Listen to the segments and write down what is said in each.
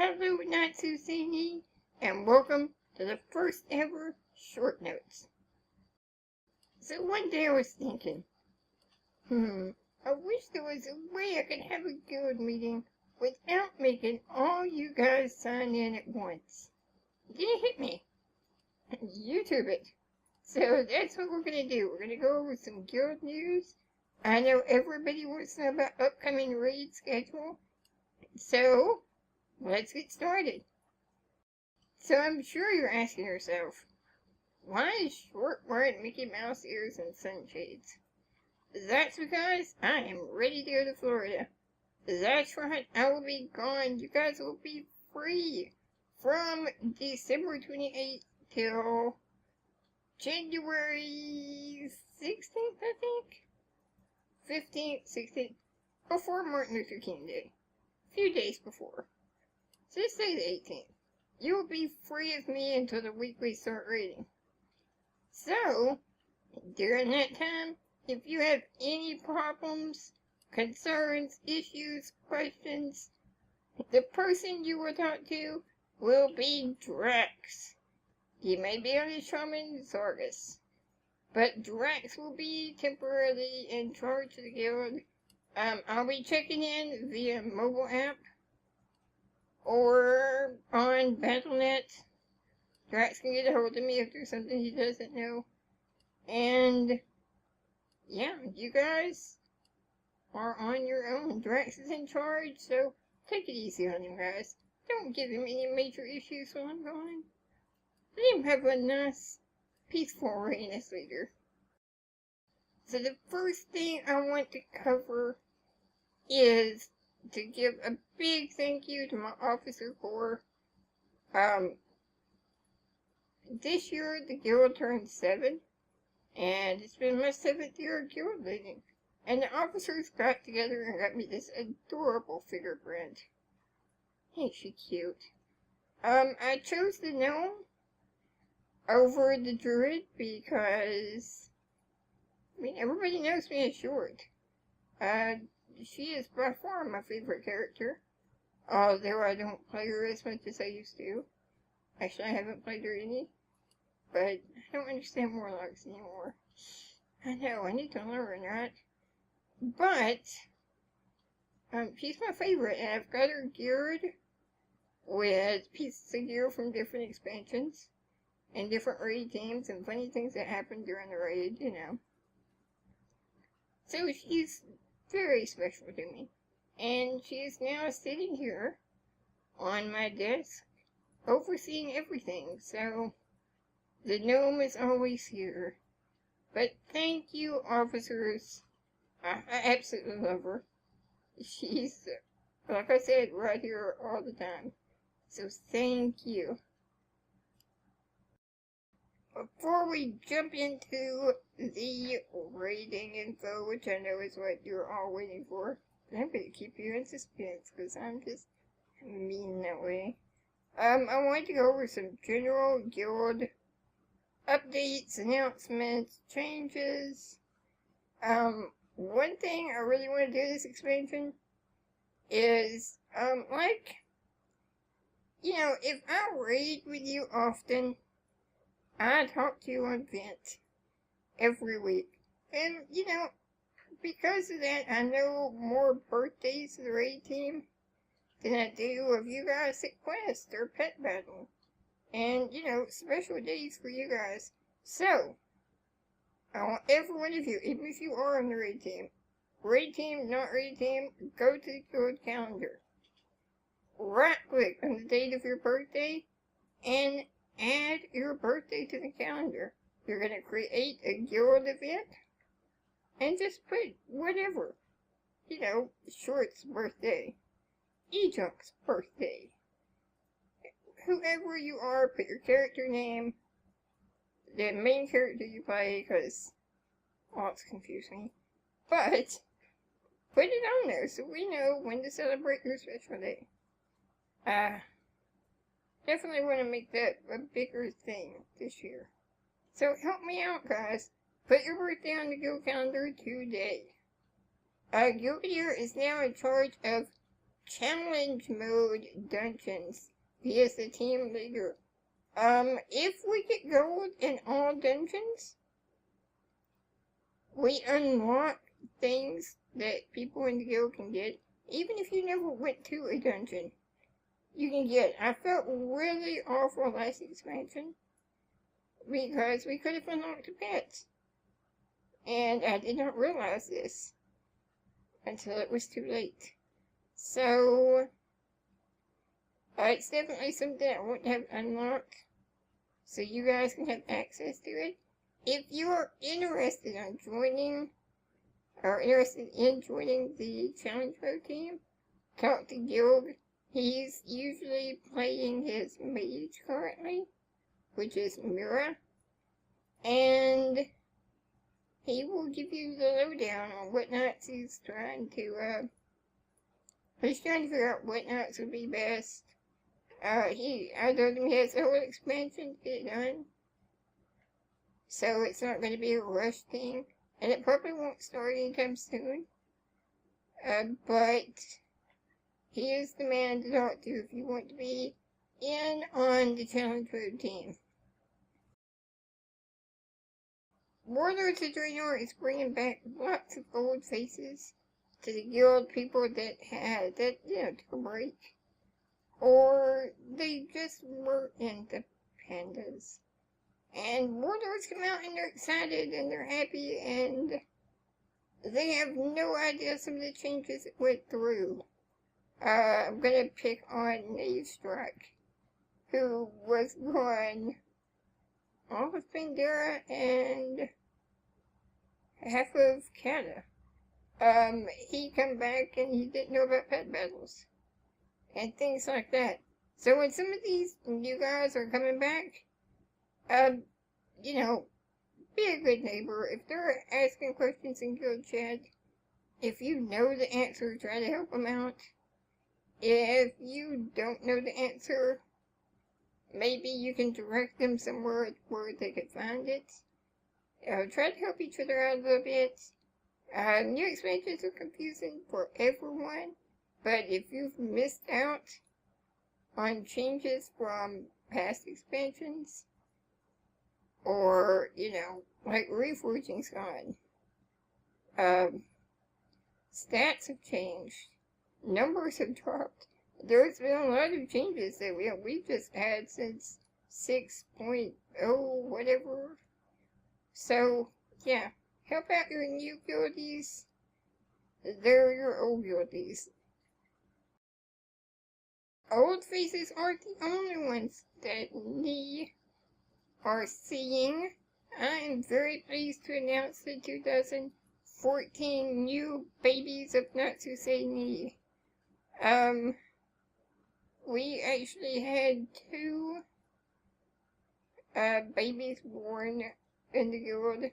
Hello, Natsusini, and welcome to the first ever short notes. So one day I was thinking, I wish there was a way I could have a guild meeting without making all you guys sign in at once. Then it hit me. YouTube it. So that's what we're gonna do. We're gonna go over some guild news. I know everybody wants to know about upcoming raid schedule. So let's get started. So I'm sure you're asking yourself, why is Short wearing Mickey Mouse ears and sunshades? That's because I am ready to go to Florida. That's right, I will be gone. You guys will be free from December 28th till January 16th, I think? 15th, 16th, before Martin Luther King Day. A few days before. So just say the 18th. You will be free of me until the week we start raiding. So, during that time, if you have any problems, concerns, issues, questions, the person you will talk to will be Drax. He may be on his shaman Zargus, but Drax will be temporarily in charge of the guild. I'll be checking in via mobile app or on Battle.net. Drax can get a hold of me if there's something he doesn't know. And yeah, you guys are on your own. Drax is in charge, so take it easy on him, guys. Don't give him any major issues while I'm gone. Let him have a nice, peaceful reign as leader. So the first thing I want to cover is to give a big thank you to my officer corps. This year the guild turned 7, and it's been my 7th year of guild leading. And the officers got together and got me this adorable figure print. Ain't she cute? I chose the gnome over the druid because, everybody knows me as Short. She is by far my favorite character, although I don't play her as much as I used to. Actually, I haven't played her any, but I don't understand warlocks anymore. I know, I need to learn, right? But, she's my favorite, and I've got her geared with pieces of gear from different expansions, and different raid teams, and funny things that happen during the raid, So she's very special to me, and she is now sitting here on my desk, overseeing everything, so the gnome is always here. But thank you, officers. I absolutely love her. She's, like I said, right here all the time. So thank you. Before we jump into the raiding info, which I know is what you're all waiting for, I'm going to keep you in suspense because I'm just mean that way. I wanted to go over some general guild updates, announcements, changes. One thing I really want to do this expansion is, if I raid with you often, I talk to you on Vent every week. And, because of that, I know more birthdays of the raid team than I do of you guys at Quest or Pet Battle. And, special days for you guys. So, I want every one of you, even if you are on the raid team, not raid team, go to the guild calendar. Right click on the date of your birthday and add your birthday to the calendar. You're going to create a guild event and just put whatever. Short's birthday, E-Junk's birthday. Whoever you are, put your character name, the main character you play, because it's confusing. But put it on there so we know when to celebrate your special day. Definitely want to make that a bigger thing this year. So help me out, guys. Put your birthday on the guild calendar today. Guild Leader is now in charge of challenge mode dungeons. He is the team leader. If we get gold in all dungeons, we unlock things that people in the guild can get. Even if you never went to a dungeon, you can get. I felt really awful last expansion because we could have unlocked the pets. And I did not realize this until it was too late. So, it's definitely something I want to have unlocked so you guys can have access to it. If you're interested in joining the challenge mode team, talk to Guild. He's usually playing his mage currently, which is Mira, and he will give you the lowdown on what knights he's trying to figure out what knights would be best. I told him he has a whole expansion to get done, so it's not going to be a rush thing, and it probably won't start anytime soon, but he is the man to talk to if you want to be in on the challenge mode team. Warlords of Draenor is bringing back lots of old faces to the guild, people that took a break, or they just were into pandas. And Warlords come out and they're excited and they're happy and they have no idea some of the changes that went through. I'm gonna pick on Knave Strike, who was gone all of Pandora and half of Canada. He come back and he didn't know about pet battles and things like that. So when some of these new guys are coming back, be a good neighbor. If they're asking questions in guild chat, if you know the answer, try to help them out. If you don't know the answer, maybe you can direct them somewhere where they could find it. Try to help each other out a little bit. New expansions are confusing for everyone, but if you've missed out on changes from past expansions, or, like Reforging's gone, stats have changed, numbers have dropped. There's been a lot of changes that we've just had since 6.0 whatever. So, yeah, help out your new guildies. They're your old guildies. Old faces aren't the only ones that we are seeing. I am very pleased to announce the 2014 new babies of Natsusei. We actually had 2 babies born in the guild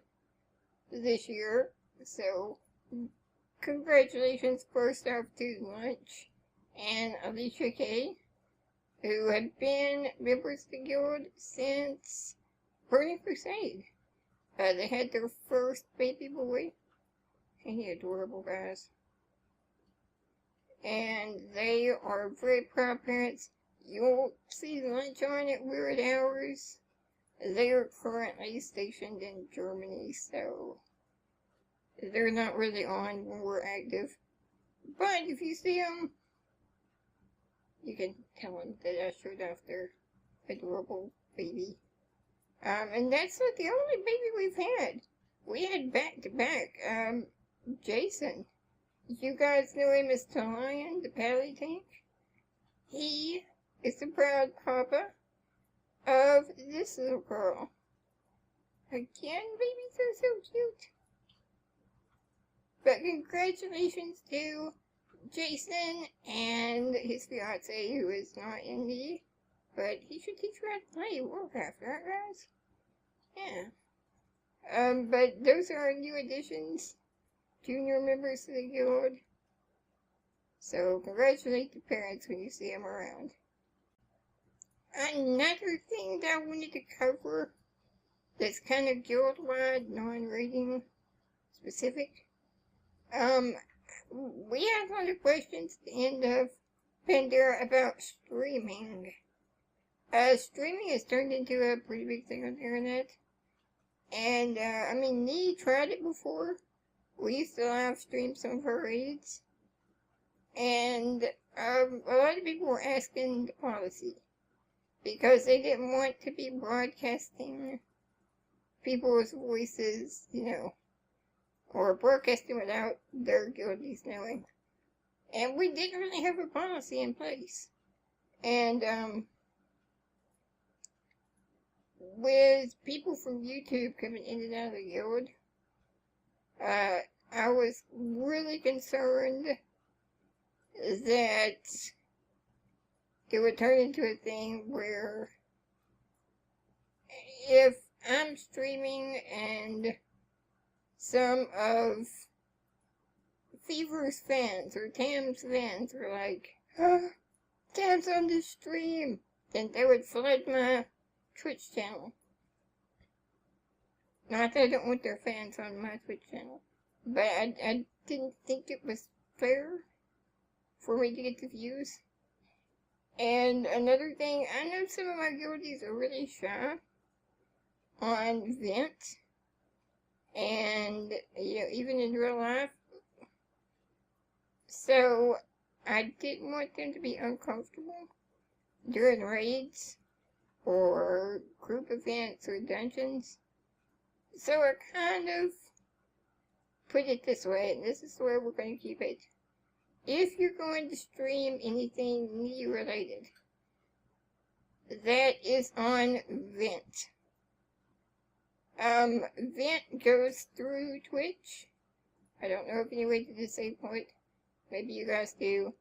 this year, so congratulations first off to Lunch and Alicia K, who have been members of the guild since Burning Crusade. They had their first baby boy. Ain't he adorable, guys? And they are very proud parents. You'll see Lunch on at weird hours. They are currently stationed in Germany, so they're not really on when we're active. But if you see them, you can tell them that I showed off their adorable baby. And that's not the only baby we've had. We had back-to-back, Jason. You guys know him as Lion, the Pally Tank. He is the proud papa of this little girl. Again, babies are so cute. But congratulations to Jason and his fiance, who is not in the, but he should teach her how to play Warcraft, right, guys? Yeah. But those are our new additions, junior members of the guild. So congratulate the parents when you see them around. Another thing that I wanted to cover that's kind of guild-wide, non-rating specific. We had a lot of questions at the end of Pandora about streaming. Streaming has turned into a pretty big thing on the internet. And, I mean, Nee tried it before. We used to live stream some of our raids. And, a lot of people were asking the policy. Because they didn't want to be broadcasting people's voices, you know, or broadcasting without their guildies knowing. And we didn't really have a policy in place. And, with people from YouTube coming in and out of the guild, I was really concerned that it would turn into a thing where if I'm streaming and some of Fever's fans or Tam's fans were like, oh, Tam's on this stream, then they would flood my Twitch channel. Not that I don't want their fans on my Twitch channel, but I didn't think it was fair for me to get the views. And another thing, I know some of my guildies are really shy on vent, and, you know, even in real life. So, I didn't want them to be uncomfortable during raids, or group events, or dungeons. So I kind of put it this way, and this is the way we're going to keep it. If you're going to stream anything knee related, that is on vent. Vent goes through Twitch. I don't know of any way to disable it. Maybe you guys do.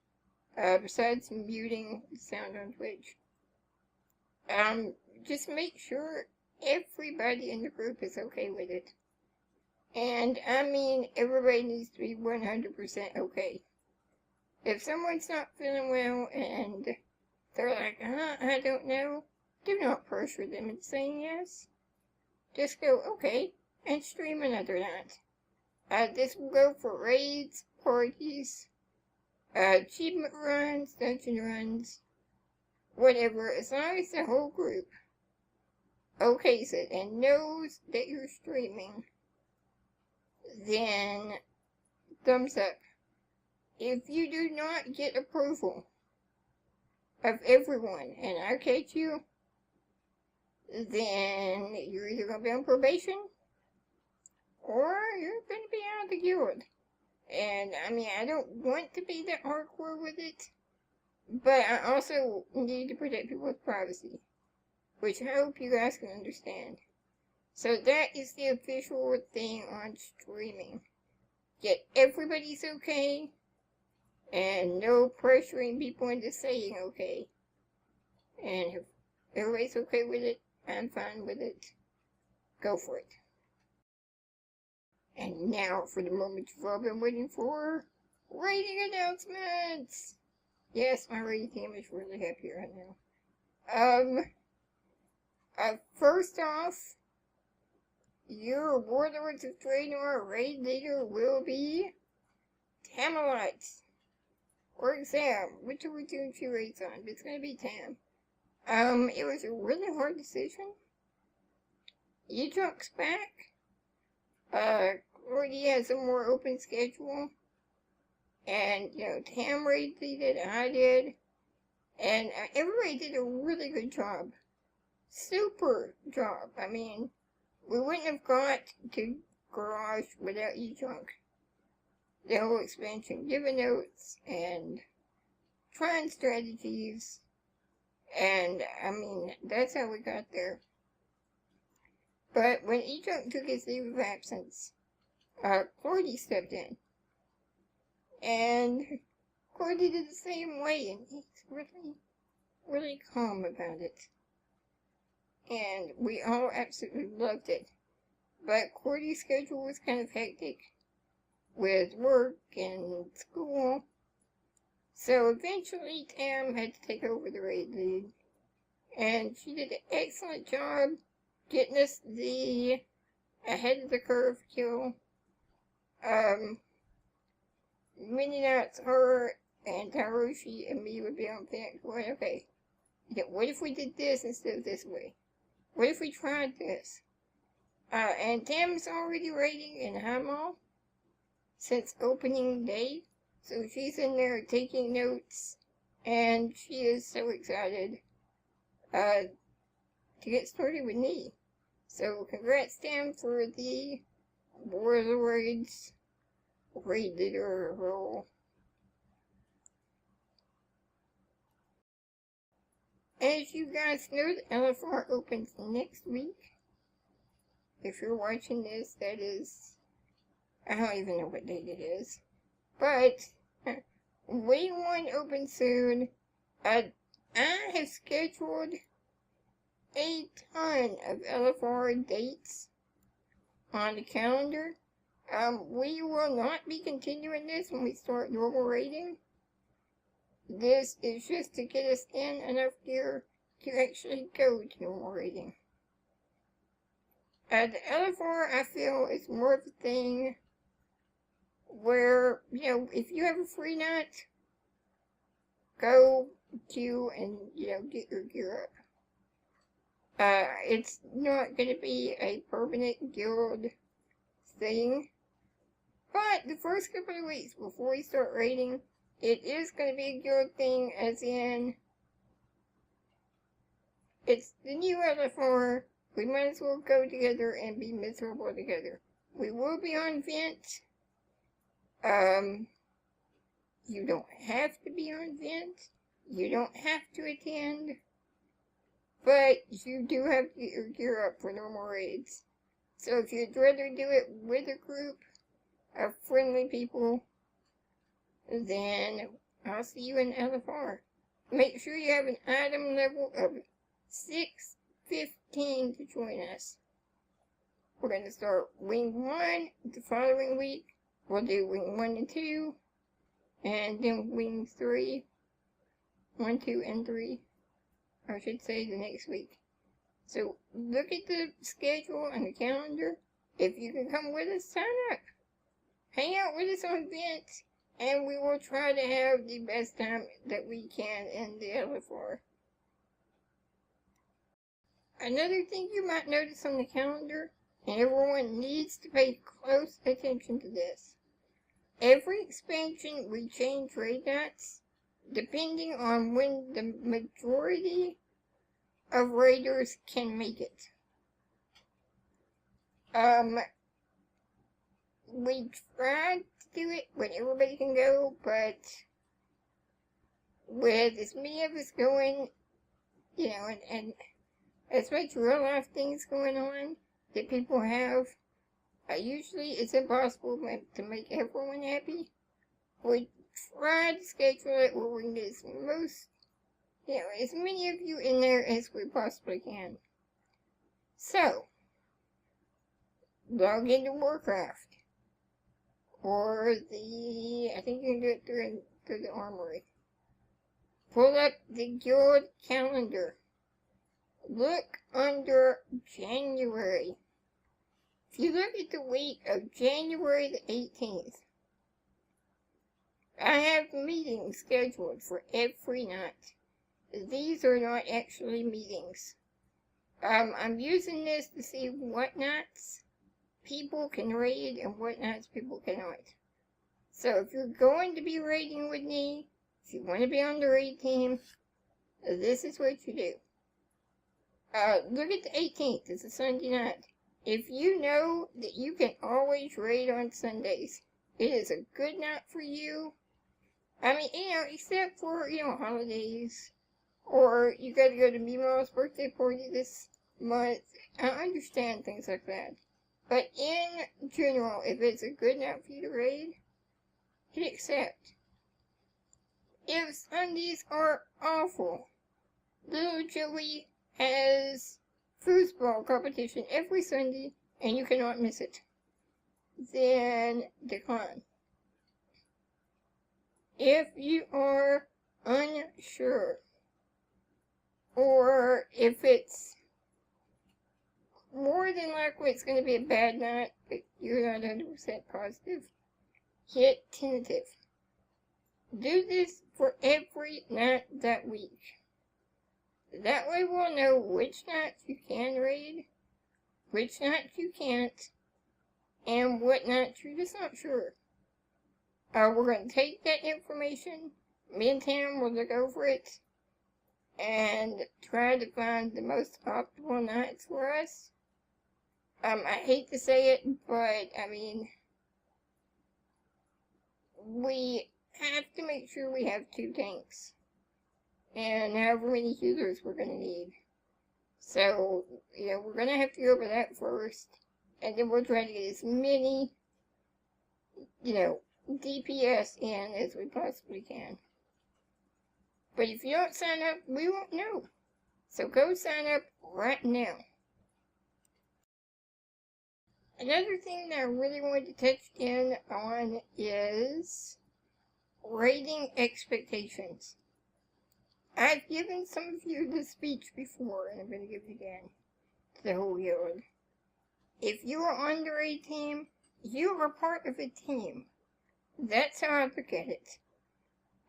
Besides muting the sound on Twitch. Just make sure everybody in the group is okay with it. And, I mean, everybody needs to be 100% okay. If someone's not feeling well and they're like, I don't know, do not pressure them into saying yes. Just go, okay, and stream another night. This will go for raids, parties, achievement runs, dungeon runs, whatever, as long as the whole group okays it and knows that you're streaming, then thumbs up. If you do not get approval of everyone and I catch you, then you're either going to be on probation or you're going to be out of the guild. And, I mean, I don't want to be that hardcore with it, but I also need to protect people's privacy, which I hope you guys can understand. So that is the official thing on streaming. Get everybody's okay, and no pressuring people into saying okay. And if everybody's okay with it, I'm fine with it. Go for it. And now for the moment you've all been waiting for, rating announcements! Yes, my rating team is really happy right now. First off, your Warlords of Draenor raid leader will be Tamalites. Or Exam, which are we doing 2 raids on, but it's gonna be Tam. It was a really hard decision. Ejunk's back. Cordy has a more open schedule. And, you know, Tam raid did, I did. And everybody did a really good job. Super job. I mean, we wouldn't have got to Garage without Ejunk. The whole expansion, giving notes and trying strategies. And, I mean, that's how we got there. But when Ejunk took his leave of absence, Cordy stepped in. And Cordy did the same way, and he's really, really calm about it. And we all absolutely loved it. But Cordy's schedule was kind of hectic with work and school. So eventually Tam had to take over the raid lead. And she did an excellent job getting us the ahead of the curve kill. Many nights her and Taroshi and me would be on panic going, okay, what if we did this instead of this way? What if we tried this? And Tam's already raiding in High Mall since opening day, so she's in there taking notes, and she is so excited to get started with me. So congrats, Tam, for the Warlords raid leader role. As you guys know, the LFR opens next week. If you're watching this, that is, I don't even know what date it is. But, Wave 1 opens soon. I have scheduled a ton of LFR dates on the calendar. We will not be continuing this when we start normal rating. This is just to get us in enough gear to actually go to normal rating. The LFR, I feel, is more of a thing where, if you have a free night, go to and, get your gear up. It's not going to be a permanent guild thing, but the first couple of weeks before we start raiding, it is going to be a guild thing, as in, it's the new LFR, we might as well go together and be miserable together. We will be on Vent. You don't have to be on Vent. You don't have to attend. But you do have to get your gear up for normal raids. So if you'd rather do it with a group of friendly people, then I'll see you in LFR. Make sure you have an item level of 615 to join us. We're going to start Wing 1 the following week. We'll do Wing 1 and 2, and then Wing 3, 1, 2, and 3, I should say, the next week. So look at the schedule and the calendar. If you can come with us, sign up. Hang out with us on Vent, and we will try to have the best time that we can in the LFR. Another thing you might notice on the calendar, and everyone needs to pay close attention to this. Every expansion we change raid nights, depending on when the majority of raiders can make it. We tried to do it when everybody can go, but with as many of us going, and as much real life things going on that people have, usually it's impossible to make everyone happy. We try to schedule it where we can get as many of you in there as we possibly can. So, log into Warcraft, or I think you can do it through the Armory. Pull up the guild calendar. Look under January. If you look at the week of January the 18th, I have meetings scheduled for every night. These are not actually meetings. I'm using this to see what nights people can raid and what nights people cannot. So if you're going to be raiding with me, if you want to be on the raid team, this is what you do. Look at the 18th, it's a Sunday night. If you know that you can always raid on Sundays, it is a good night for you. I mean, except for, holidays, or you gotta go to Mima's birthday party this month. I understand things like that. But in general, if it's a good night for you to raid, hit accept. If Sundays are awful, Little Joey has foosball competition every Sunday, and you cannot miss it, then decline. If you are unsure, or if it's more than likely it's going to be a bad night, but you're not 100% positive, hit tentative. Do this for every night that week. That way we'll know which nights you can raid, which nights you can't, and what nights you're just not sure. We're going to take that information, me and Tam will look over it, and try to find the most optimal nights for us. I hate to say it, but, I mean, we have to make sure we have 2 tanks, and however many healers we're going to need. So, we're going to have to go over that first, and then we'll try to get as many, DPS in as we possibly can. But if you don't sign up, we won't know. So go sign up right now. Another thing that I really wanted to touch in on is rating expectations. I've given some of you this speech before, and I'm going to give it again to the whole guild. If you are on the raid team, you are part of a team. That's how I look at it.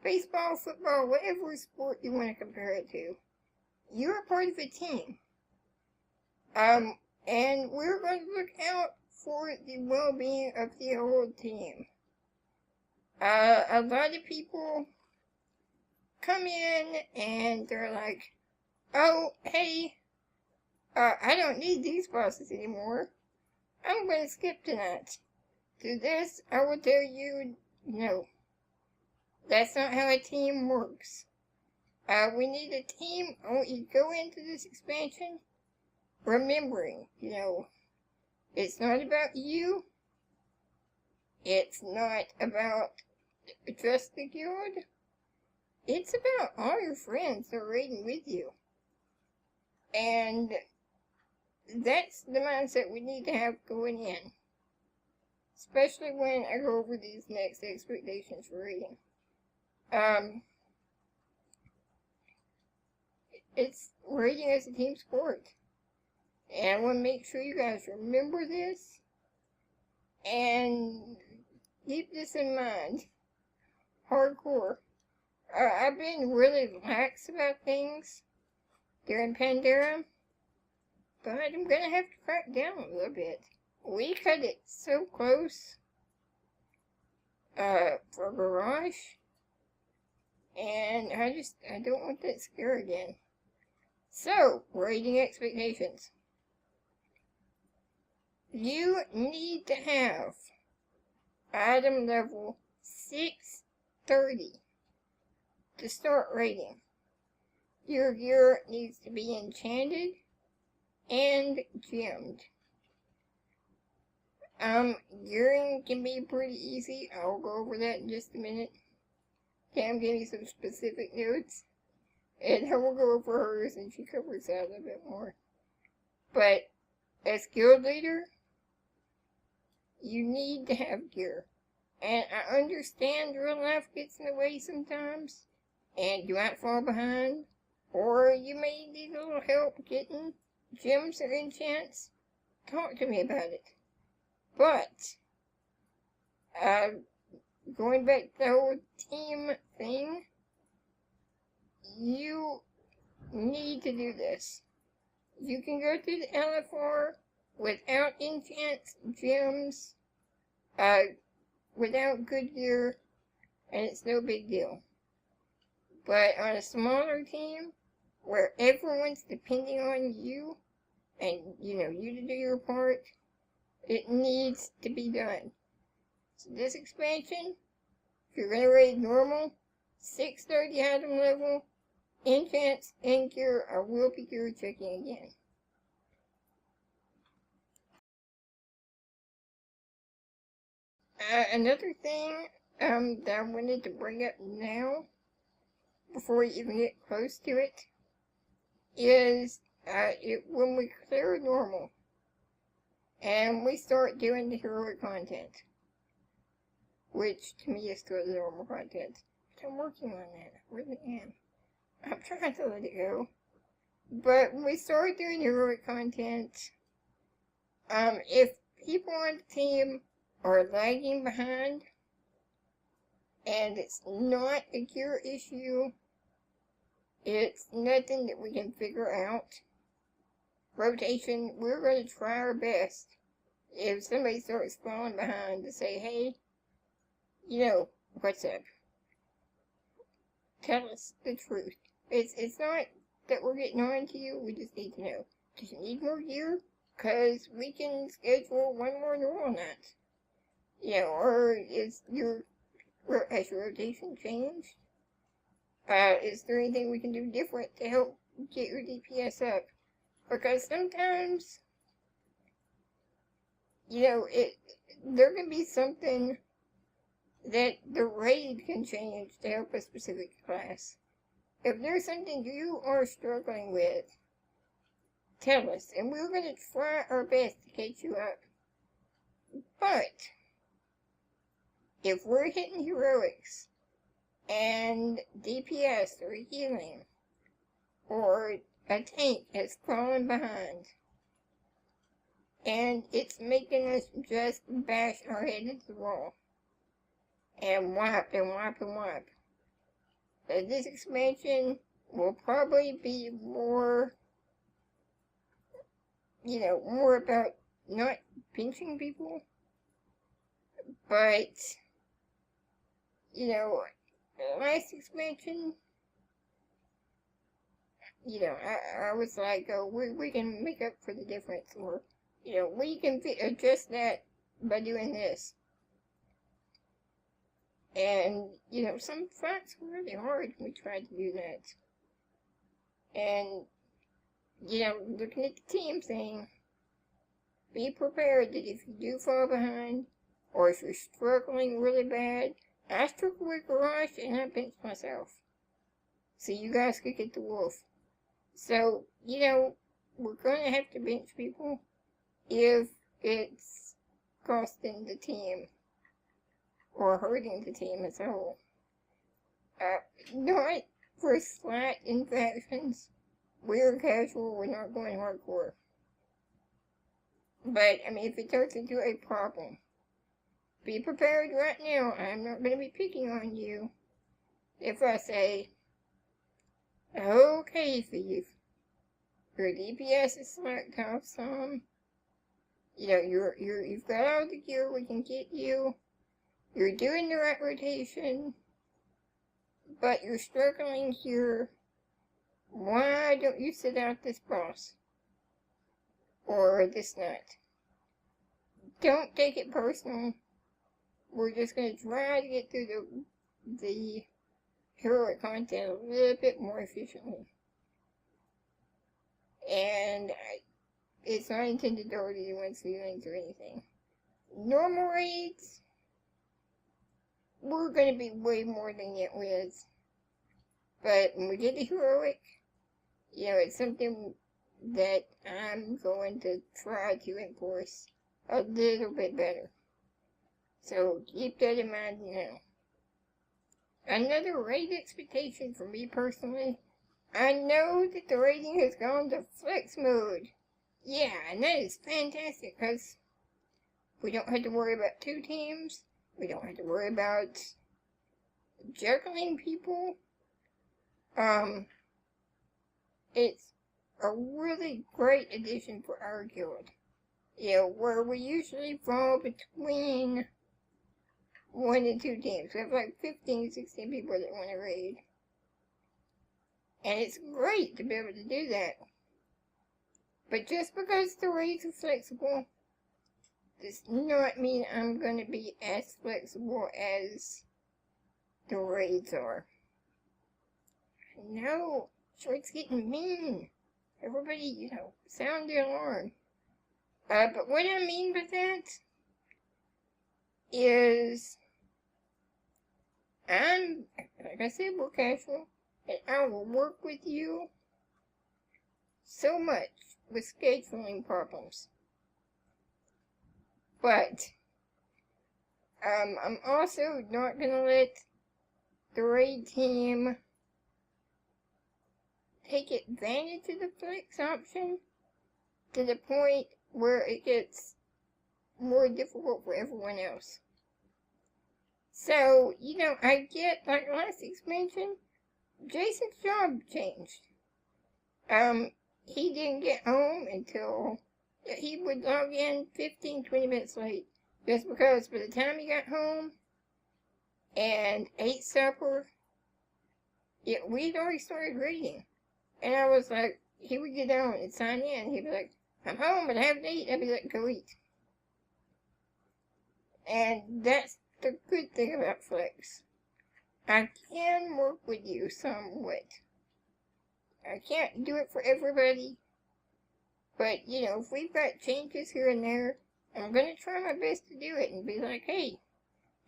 Baseball, football, whatever sport you want to compare it to, you're a part of a team. And we're going to look out for the well-being of the whole team. A lot of people come in and they're like, oh, hey, I don't need these bosses anymore. I'm going to skip tonight. To this, I will tell you, no. That's not how a team works. We need a team. I want you to go into this expansion remembering, it's not about you. It's not about just the guild. It's about all your friends that are raiding with you. And that's the mindset we need to have going in. Especially when I go over these next expectations for raiding. It's raiding as a team sport. And I want to make sure you guys remember this. And keep this in mind. Hardcore. I've been really lax about things during Pandora, but I'm gonna have to crack down a little bit. We cut it so close for Garage, and I don't want that scare again. So, rating expectations. You need to have item level 630 to start raiding. Your gear needs to be enchanted and gemmed. Gearing can be pretty easy. I'll go over that in just a minute. Cam gave me some specific notes, and I will go over hers, and she covers that a little bit more. But as guild leader, you need to have gear. And I understand real life gets in the way sometimes, and you might fall behind, or you may need a little help getting gems or enchants. Talk to me about it. But, going back to the whole team thing, you need to do this. You can go through the LFR without enchants, gems, without good gear, and it's no big deal. But on a smaller team, where everyone's depending on you, and, you to do your part, it needs to be done. So this expansion, if you're going to raid normal, 630 item level, enchants, and gear, I will be gear checking again. Another thing that I wanted to bring up now, before we even get close to it, is when we clear normal, and we start doing the heroic content, which to me is still the normal content. But I'm working on that, I really am. I'm trying to let it go. But when we start doing heroic content, if people on the team are lagging behind, And it's not a cure issue. It's nothing that we can figure out. Rotation, we're going to try our best. If somebody starts falling behind, to say, hey, what's up? Tell us the truth. It's not that we're getting on to you, we just need to know. Do you need more gear? Because we can schedule one more normal night. Or has your rotation changed? Is there anything we can do different to help get your DPS up? Because sometimes, there can be something that the raid can change to help a specific class. If there's something you are struggling with, tell us, and we're going to try our best to get you up. But if we're hitting heroics and DPS or healing, or a tank has fallen behind, and it's making us just bash our head into the wall, and wipe and wipe and wipe, this expansion will probably be more, more about not pinching people, but, last expansion, I was like, oh, we can make up for the difference, or, we can adjust that by doing this. And, some fights were really hard when we tried to do that. And, looking at the team thing, be prepared that if you do fall behind, or if you're struggling really bad, I struggle with Garage and I pinched myself. So you guys could get the wolf. So, we're going to have to bench people if it's costing the team or hurting the team as a whole. Not for slight infections. We're casual, we're not going hardcore. But, if it turns into a problem, be prepared right now. I'm not going to be picking on you if I say, okay, Thief, your DPS is slacked off some. You've got all the gear we can get you. You're doing the right rotation, but you're struggling here. Why don't you sit out this boss? Or this night? Don't take it personal. We're just going to try to get through the heroic content a little bit more efficiently. And it's not intended to hurt anyone's feelings or anything. Normal raids, we're going to be way more lenient with. But when we get to heroic, it's something that I'm going to try to enforce a little bit better. So keep that in mind now. Another raid expectation for me personally, I know that the raiding has gone to flex mode. Yeah, and that is fantastic because we don't have to worry about 2 teams. We don't have to worry about juggling people. It's a really great addition for our guild. Where we usually fall between 1 and 2 teams. We have like 15, 16 people that want to raid. And it's great to be able to do that. But just because the raids are flexible, does not mean I'm going to be as flexible as the raids are. No, it's getting mean. Everybody, sound the alarm. But what I mean by that is, like I said, we're casual, and I will work with you so much with scheduling problems. But, I'm also not going to let the raid team take advantage of the flex option to the point where it gets more difficult for everyone else. So, I get, like last expansion, Jason's job changed. He didn't get home until he would log in 15, 20 minutes late. Just because by the time he got home and ate supper, we'd already started reading. And I was like, he would get on and sign in. He'd be like, I'm home, but I haven't eaten. I'd be like, go eat. And that's the good thing about Flex. I can work with you somewhat. I can't do it for everybody. But, if we've got changes here and there, I'm going to try my best to do it and be like, hey,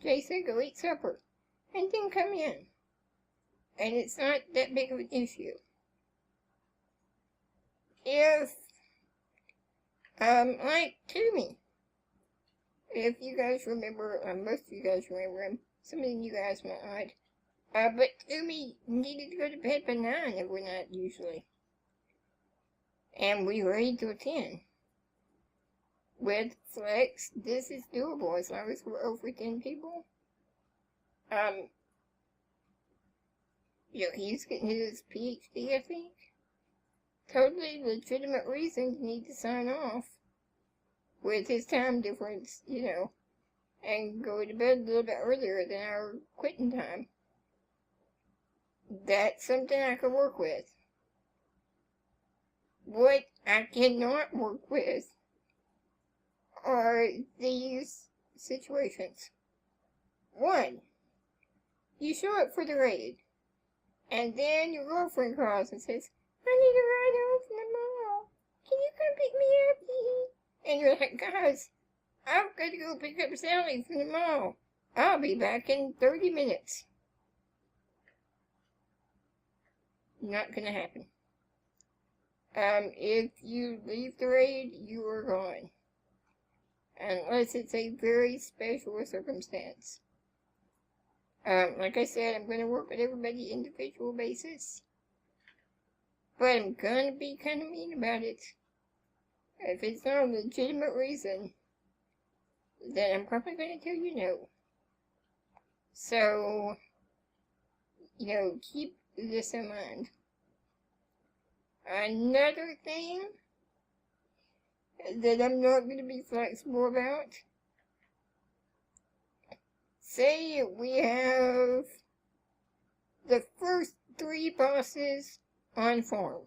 Jason, go eat supper. And then come in. And it's not that big of an issue. If, like Toomey, if you guys remember, most of you guys remember him, some of you guys might not, but Toomey needed to go to bed by 9 every night usually. And we read till 10. With Flex, this is doable as long as we're over 10 people. He's getting his PhD, I think. Totally legitimate reason to need to sign off with his time difference, and go to bed a little bit earlier than our quitting time. That's something I can work with. What I cannot work with are these situations. 1, you show up for the raid, and then your girlfriend calls and says, I need a ride home from the mall. Can you come pick me up? And you're like, guys, I've got to go pick up Sally from the mall. I'll be back in 30 minutes. Not gonna happen. If you leave the raid, you are gone. Unless it's a very special circumstance. Like I said, I'm gonna work with everybody individual basis. But I'm gonna be kind of mean about it. If it's not a legitimate reason, then I'm probably gonna tell you no. So, keep this in mind. Another thing that I'm not going to be flexible about, say we have the first 3 bosses on farm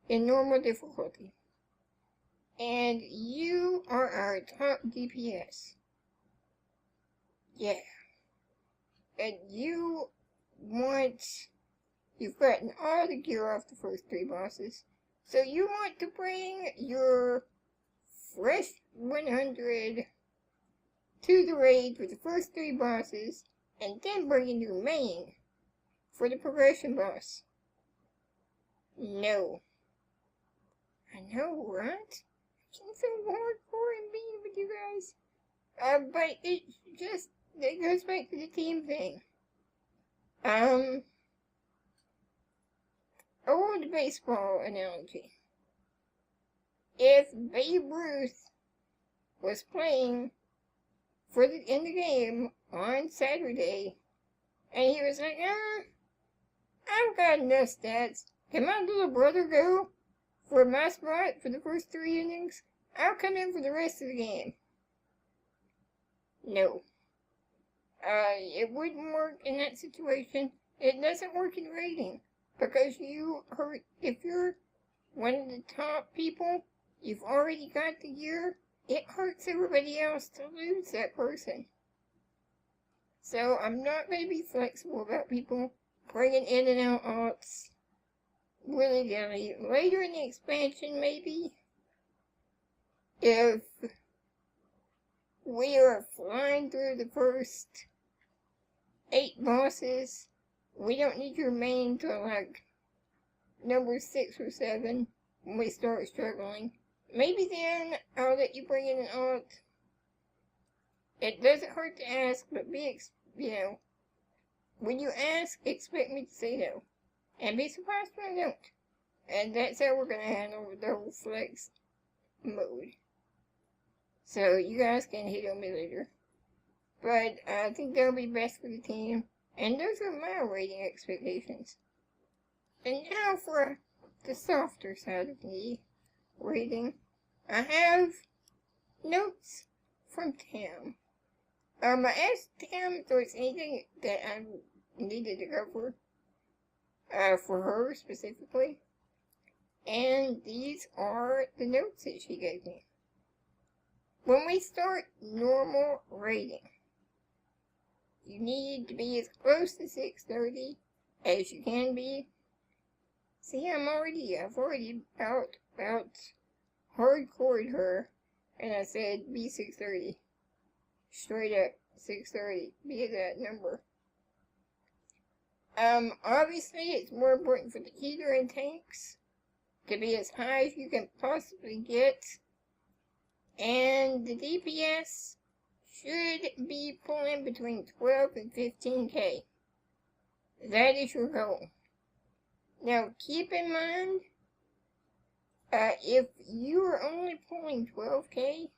in normal difficulty, and you are our top DPS. Yeah. And you've gotten all the gear off the first 3 bosses, so you want to bring your fresh 100 to the raid for the first 3 bosses, and then bring in your main for the progression boss. No. I know, right? I can't so hardcore and being with you guys. But it goes back to the team thing. Old baseball analogy. If Babe Ruth was playing in the game on Saturday, and he was like, I've got enough stats. Can my little brother go for my spot for the first 3 innings? I'll come in for the rest of the game. No. It wouldn't work in that situation. It doesn't work in rating. Because if you're one of the top people, you've already got the gear, it hurts everybody else to lose that person. So I'm not going to be flexible about people bringing in and out alts willy-nilly. Later in the expansion, maybe, if we are flying through the first 8 bosses, we don't need your main till like number 6 or 7 when we start struggling. Maybe then I'll let you bring in an alt. It doesn't hurt to ask, but when you ask, expect me to say no. And be surprised when I don't. And that's how we're going to handle the whole flex mode. So you guys can hit on me later. but I think that'll be best for the team. And those are my rating expectations. And now for the softer side of the rating. I have notes from Tam. I asked Tam if there was anything that I needed to cover for her specifically. And these are the notes that she gave me. When we start normal rating, you need to be as close to 6:30 as you can be. See, I've already about hardcored her, and I said be 6:30. Straight up 6:30. Be that number. Obviously it's more important for the Quel'dorei tanks to be as high as you can possibly get. And the DPS should be pulling between 12 and 15k. That is your goal. Now keep in mind, if you are only pulling 12k,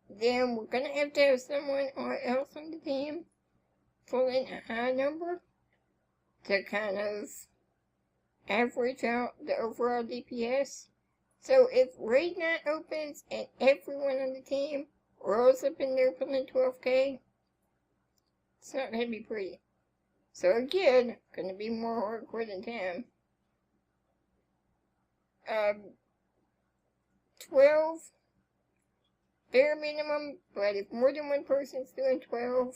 then we're going to have someone else on the team pulling a high number to kind of average out the overall DPS. So if raid night opens and everyone on the team rolls up in there pulling 12k, it's not going to be pretty. So again, going to be more hardcore than Tam. 12 bare minimum, but if more than one person's doing 12,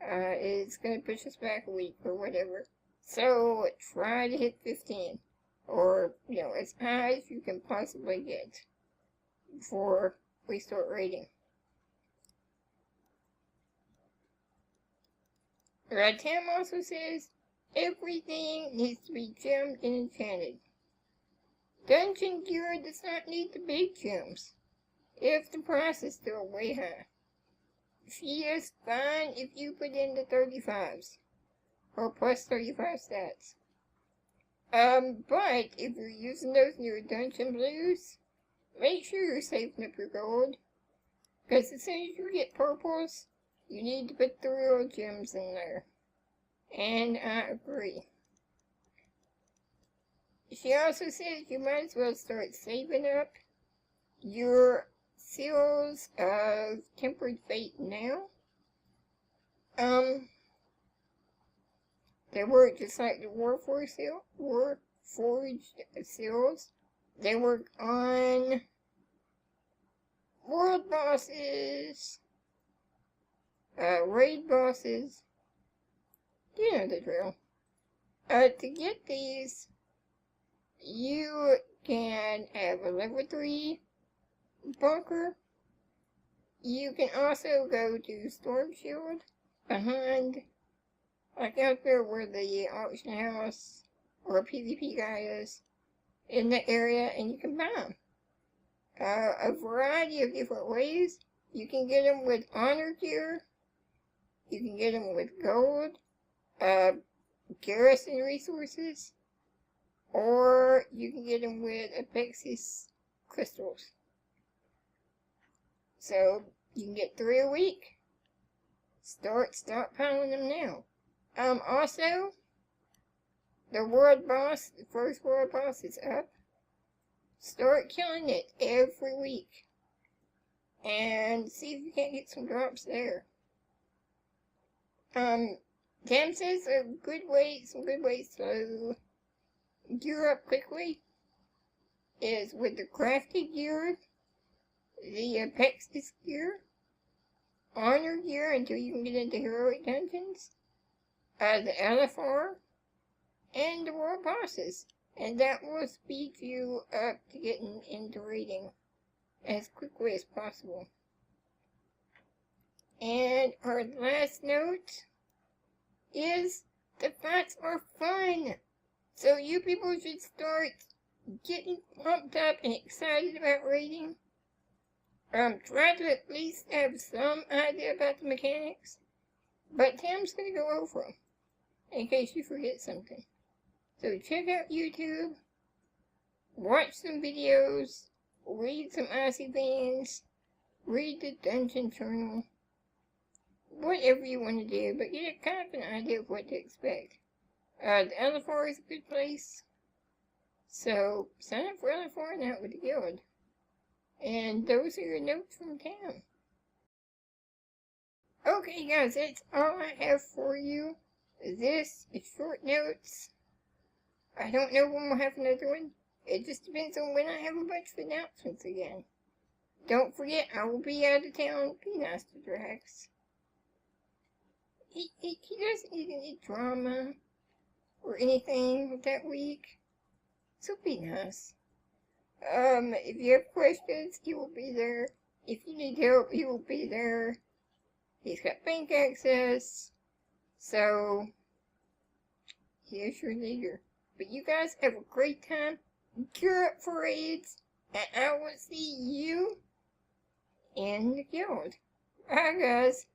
it's going to push us back a week or whatever. So try to hit 15, or, as high as you can possibly get before we start raiding. Tam also says, everything needs to be gemmed and enchanted. Dungeon gear does not need the big gems if the price is still way high. She is fine if you put in the 35s, or plus 35 stats. But if you're using those in your dungeon blues, make sure you're saving up your gold, because as soon as you get purples, you need to put the real gems in there. And I agree. She also says you might as well start saving up your seals of tempered fate now. They work just like the Warforged seals. They work on world bosses, raid bosses. You know the drill. To get these, you can have a level 3 bunker. You can also go to Storm Shield behind, like out there where the auction house or PvP guy is in the area, and you can buy them. A variety of different ways. You can get them with honor gear. You can get them with gold, garrison resources, or you can get them with Apexis crystals. So you can get 3 a week. Start stockpiling them now. Also, the world boss, the first world boss is up. Start killing it every week, and see if you can't get some drops there. Tam says some good ways to gear up quickly is with the crafted gear, the Apexis gear, honor gear until you can get into heroic dungeons, the LFR, and the world bosses. And that will speed you up to getting into raiding as quickly as possible. And our last note is the fights are fun. So you people should start getting pumped up and excited about raiding. Try to at least have some idea about the mechanics. But Tam's going to go over them in case you forget something. So check out YouTube, watch some videos, read some Icy Veins, read the Dungeon Journal, whatever you want to do, but get a kind of an idea of what to expect. The LFR is a good place, so sign up for LFR and out with the guild. And those are your notes from town. Okay guys, that's all I have for you. This is short notes. I don't know when we'll have another one. It just depends on when I have a bunch of announcements again. Don't forget, I will be out of town. Be nice to Drax. He doesn't need any drama or anything that week, so be nice. If you have questions, he will be there. If you need help, he will be there. He's got bank access, so he is your leader. But you guys have a great time. Gear up for raids, and I will see you in the guild. Bye, guys.